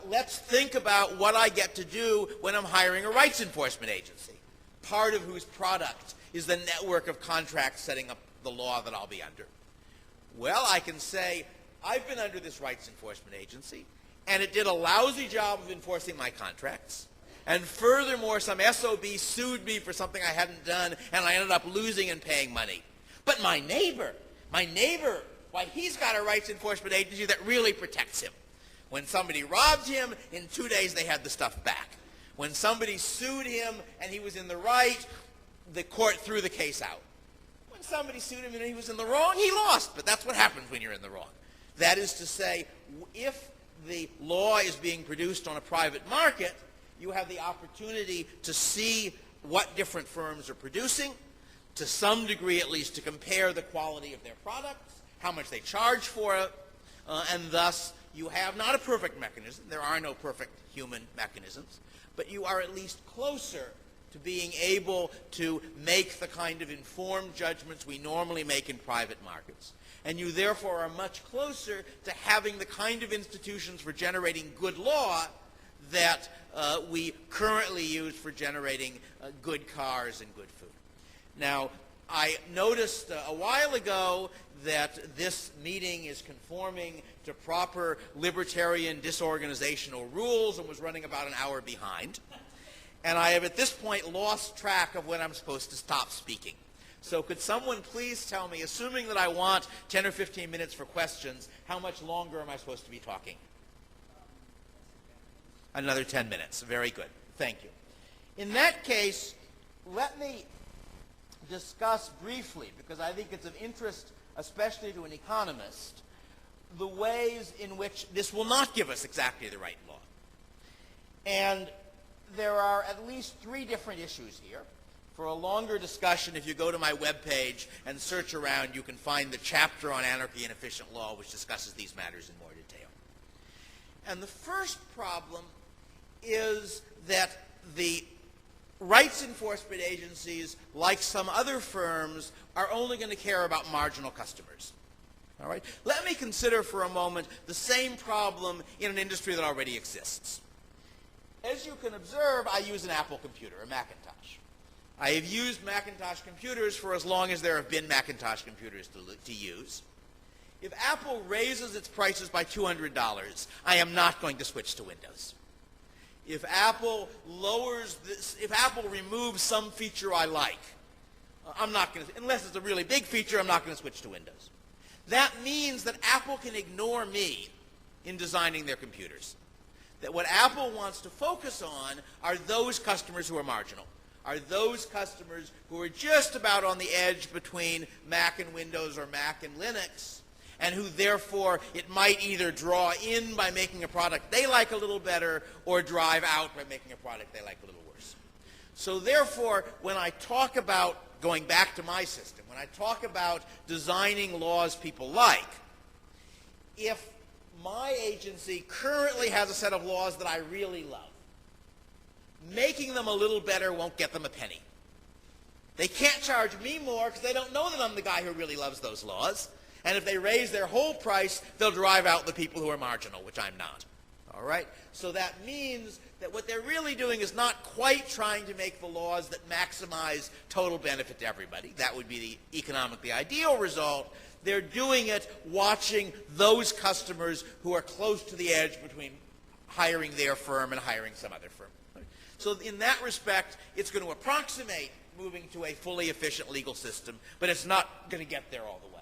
let's think about what I get to do when I'm hiring a rights enforcement agency, part of whose product is the network of contracts setting up the law that I'll be under. Well, I can say, I've been under this rights enforcement agency, and it did a lousy job of enforcing my contracts. And furthermore, some SOB sued me for something I hadn't done, and I ended up losing and paying money. But my neighbor, why, he's got a rights enforcement agency that really protects him. When somebody robbed him, in 2 days they had the stuff back. When somebody sued him and he was in the right, the court threw the case out. When somebody sued him and he was in the wrong, he lost. But that's what happens when you're in the wrong. That is to say, if the law is being produced on a private market, you have the opportunity to see what different firms are producing, to some degree at least to compare the quality of their products, how much they charge for it, and thus you have not a perfect mechanism. There are no perfect human mechanisms, but you are at least closer to being able to make the kind of informed judgments we normally make in private markets. And you therefore are much closer to having the kind of institutions for generating good law that we currently use for generating good cars and good food. Now, I noticed a while ago that this meeting is conforming to proper libertarian disorganizational rules and was running about an hour behind. And I have at this point lost track of when I'm supposed to stop speaking. So could someone please tell me, assuming that I want 10 or 15 minutes for questions, how much longer am I supposed to be talking? Another 10 minutes. Very good. Thank you. In that case, let me discuss briefly, because I think it's of interest, especially to an economist, the ways in which this will not give us exactly the right law. And there are at least 3 different issues here. For a longer discussion, if you go to my webpage and search around, you can find the chapter on anarchy and efficient law, which discusses these matters in more detail. And the first problem is that the rights enforcement agencies, like some other firms, are only going to care about marginal customers. All right? Let me consider for a moment the same problem in an industry that already exists. As you can observe, I use an Apple computer, a Macintosh. I have used Macintosh computers for as long as there have been Macintosh computers to use. If Apple raises its prices by $200, I am not going to switch to Windows. If Apple lowers this, if Apple removes some feature I like, I'm not going to, unless it's a really big feature, I'm not going to switch to Windows. That means that Apple can ignore me in designing their computers. That what Apple wants to focus on are those customers who are marginal, are those customers who are just about on the edge between Mac and Windows or Mac and Linux, and who therefore it might either draw in by making a product they like a little better or drive out by making a product they like a little worse. So therefore, when I talk about going back to my system, when I talk about designing laws people like, if my agency currently has a set of laws that I really love, making them a little better won't get them a penny. They can't charge me more because they don't know that I'm the guy who really loves those laws. And if they raise their whole price, they'll drive out the people who are marginal, which I'm not. All right? So that means that what they're really doing is not quite trying to make the laws that maximize total benefit to everybody. That would be the economically ideal result. They're doing it watching those customers who are close to the edge between hiring their firm and hiring some other firm. So in that respect, it's going to approximate moving to a fully efficient legal system, but it's not going to get there all the way.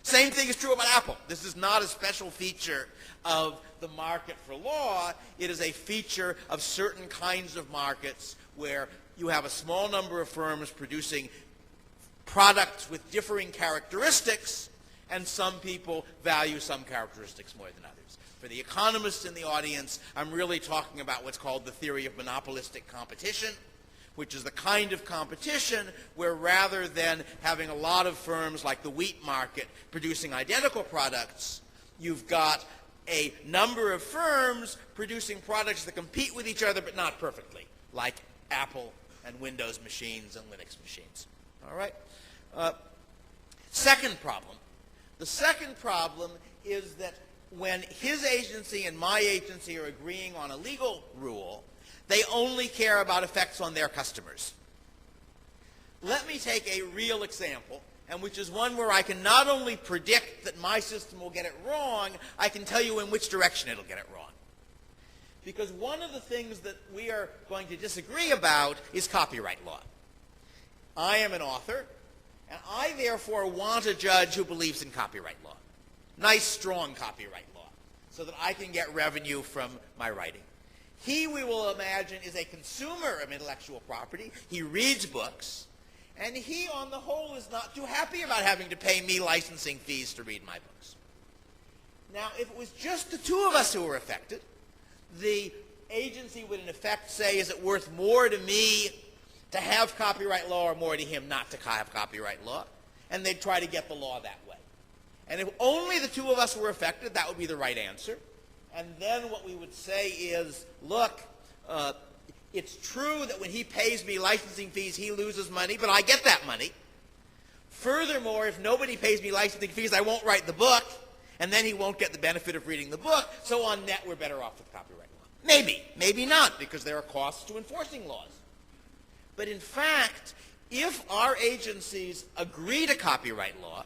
Same thing is true about Apple. This is not a special feature of the market for law. It is a feature of certain kinds of markets where you have a small number of firms producing products with differing characteristics, and some people value some characteristics more than others. For the economists in the audience, I'm really talking about what's called the theory of monopolistic competition, which is the kind of competition where rather than having a lot of firms like the wheat market producing identical products, you've got a number of firms producing products that compete with each other but not perfectly, like Apple and Windows machines and Linux machines. All right? Second problem. The second problem is that when his agency and my agency are agreeing on a legal rule, they only care about effects on their customers. Let me take a real example, and which is one where I can not only predict that my system will get it wrong, I can tell you in which direction it'll get it wrong. Because one of the things that we are going to disagree about is copyright law. I am an author, and I therefore want a judge who believes in copyright law. Nice, strong copyright law, so that I can get revenue from my writing. He, we will imagine, is a consumer of intellectual property. He reads books, and he, on the whole, is not too happy about having to pay me licensing fees to read my books. Now, if it was just the two of us who were affected, the agency would, in effect, say, is it worth more to me to have copyright law or more to him not to have copyright law? And they'd try to get the law that way. And if only the two of us were affected, that would be the right answer. And then what we would say is, look, it's true that when he pays me licensing fees, he loses money, but I get that money. Furthermore, if nobody pays me licensing fees, I won't write the book, and then he won't get the benefit of reading the book, so on net, we're better off with copyright law. Maybe, maybe not, because there are costs to enforcing laws. But in fact, if our agencies agree to copyright law,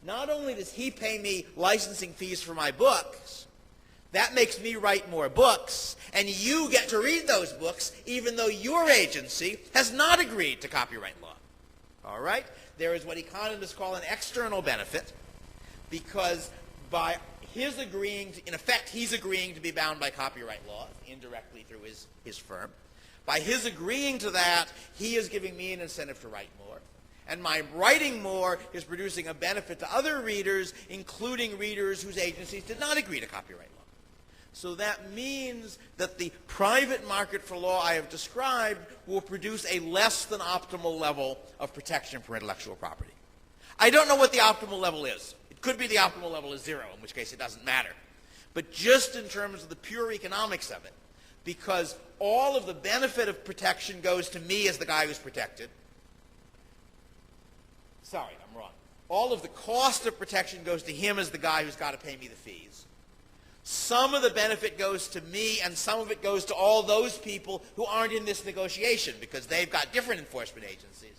not only does he pay me licensing fees for my books, that makes me write more books, and you get to read those books even though your agency has not agreed to copyright law. All right? There is what economists call an external benefit, because by his agreeing, in effect, he's agreeing to be bound by copyright law, indirectly through his firm. By his agreeing to that, he is giving me an incentive to write more. And my writing more is producing a benefit to other readers, including readers whose agencies did not agree to copyright law. So that means that the private market for law I have described will produce a less than optimal level of protection for intellectual property. I don't know what the optimal level is. It could be the optimal level is 0, in which case it doesn't matter. But just in terms of the pure economics of it, because all of the benefit of protection goes to me as the guy who's protected. Sorry, I'm wrong. All of the cost of protection goes to him as the guy who's got to pay me the fees. Some of the benefit goes to me, and some of it goes to all those people who aren't in this negotiation, because they've got different enforcement agencies.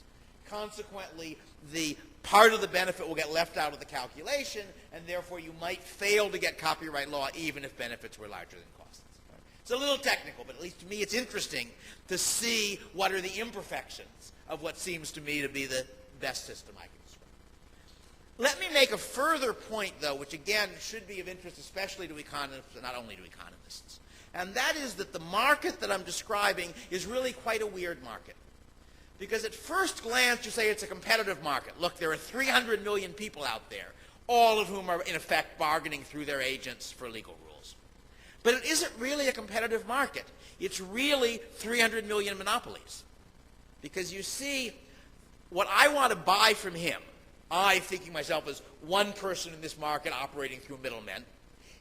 Consequently, the part of the benefit will get left out of the calculation, and therefore you might fail to get copyright law even if benefits were larger than costs. It's a little technical, but at least to me it's interesting to see what are the imperfections of what seems to me to be the best system I can describe. Let me make a further point, though, which again should be of interest especially to economists, but not only to economists. And that is that the market that I'm describing is really quite a weird market. Because at first glance you say it's a competitive market. Look, there are 300 million people out there, all of whom are in effect bargaining through their agents for legal rules. But it isn't really a competitive market. It's really 300 million monopolies. Because you see, what I want to buy from him, I thinking myself as one person in this market operating through middlemen,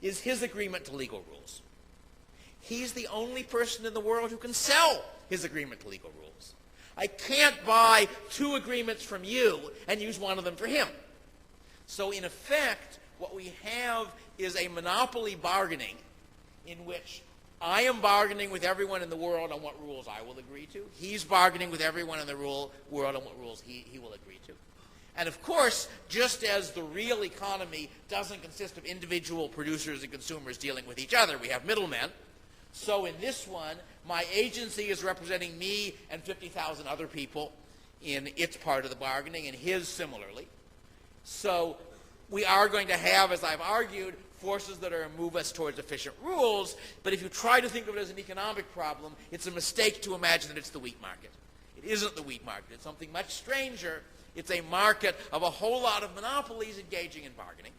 is his agreement to legal rules. He's the only person in the world who can sell his agreement to legal rules. I can't buy 2 agreements from you and use one of them for him. So in effect, what we have is a monopoly bargaining in which I am bargaining with everyone in the world on what rules I will agree to. He's bargaining with everyone in the world on what rules he will agree to. And of course, just as the real economy doesn't consist of individual producers and consumers dealing with each other, we have middlemen. So in this one, my agency is representing me and 50,000 other people in its part of the bargaining, and his similarly. So we are going to have, as I've argued, forces that are move us towards efficient rules, but if you try to think of it as an economic problem, it's a mistake to imagine that it's the wheat market. It isn't the wheat market. It's something much stranger. It's a market of a whole lot of monopolies engaging in bargaining.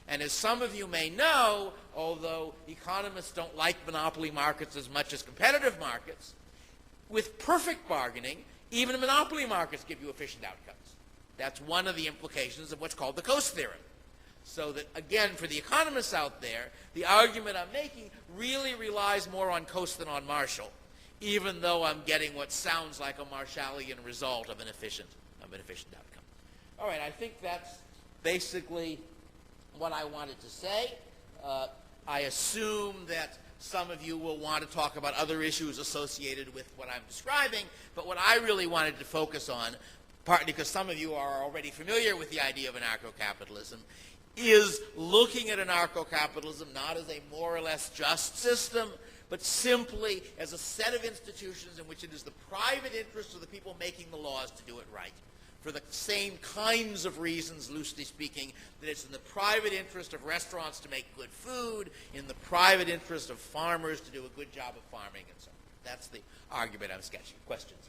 And as some of you may know, although economists don't like monopoly markets as much as competitive markets, with perfect bargaining, even monopoly markets give you efficient outcomes. That's one of the implications of what's called the Coase theorem. So that, again, for the economists out there, the argument I'm making really relies more on Coase than on Marshall, even though I'm getting what sounds like a Marshallian result of an efficient outcome. All right, I think that's basically what I wanted to say. I assume that some of you will want to talk about other issues associated with what I'm describing, but what I really wanted to focus on, partly because some of you are already familiar with the idea of anarcho-capitalism, is looking at anarcho-capitalism not as a more or less just system, but simply as a set of institutions in which it is the private interest of the people making the laws to do it right, for the same kinds of reasons, loosely speaking, that it's in the private interest of restaurants to make good food, in the private interest of farmers to do a good job of farming, and so on. That's the argument I'm sketching. Questions?